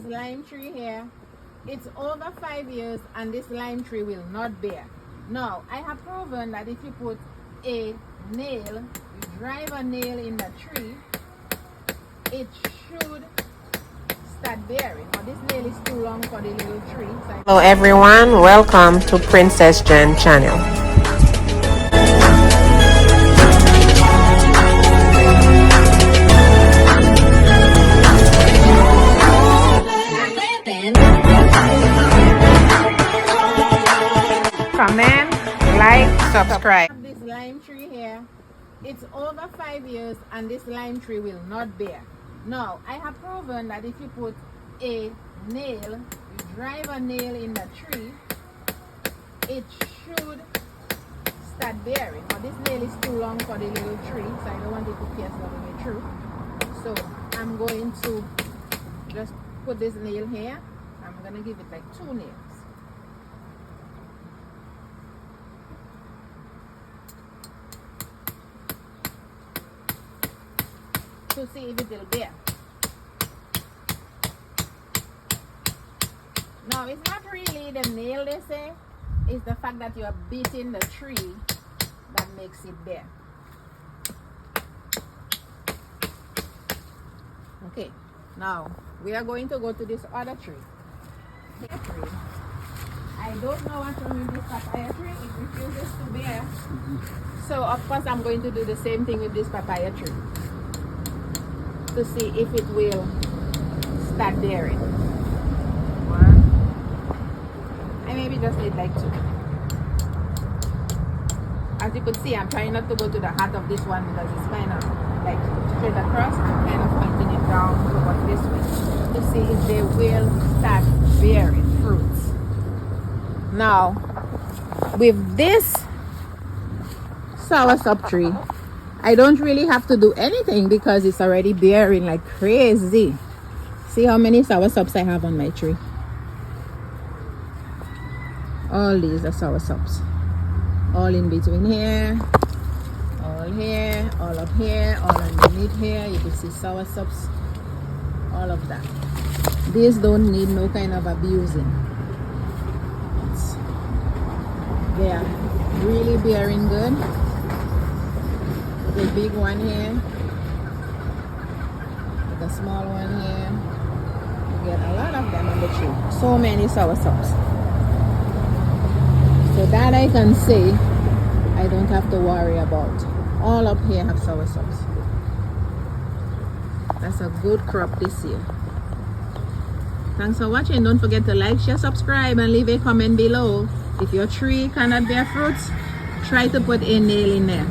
this lime tree here. It's over 5 years and this lime tree will not bear. Now, I have proven that if you put a nail, you drive a nail in the tree, it should start bearing. Now, this nail is too long for the little tree. So Hello everyone, welcome to Princess Jen channel. Comment, like, subscribe. this lime tree here, it's over 5 years and this lime tree will not bear. Now, I have proven that if you put a nail, you drive a nail in the tree, it should start bearing. Now, this nail is too long for the little tree, so I don't want it to pierce all the way through. So, I'm going to just put this nail here. I'm going to give it like 2 nails. To see if it will bear. Now, it's not really the nail, they say, it's the fact that you are beating the tree that makes it bear. Okay, now we are going to go to this other tree. I don't know what's wrong with this papaya tree. It refuses to bear. So, of course, I'm going to do the same thing with this papaya tree to see if it will start bearing. 1. I maybe just need like 2. As you could see, I'm trying not to go to the heart of this one because it's kind of like straight across. I'm kind of pointing it down towards this way to see if they will start bearing fruits. Now, with this soursop tree, I don't really have to do anything because it's already bearing like crazy. See how many soursops I have on my tree? All these are soursops. All in between here, all up here, all underneath here. You can see soursops, all of that. These don't need no kind of abusing. They are really bearing good. The big one here, the small one here. You get a lot of them on the tree. So many soursops. So that I can say I don't have to worry about. All up here have soursops. That's a good crop this year. Thanks for watching. Don't forget to like, share, subscribe, and leave a comment below. If your tree cannot bear fruits, try to put a nail in there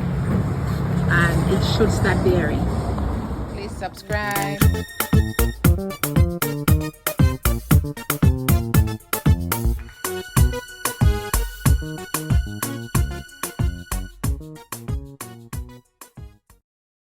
and it should start bearing. Please subscribe.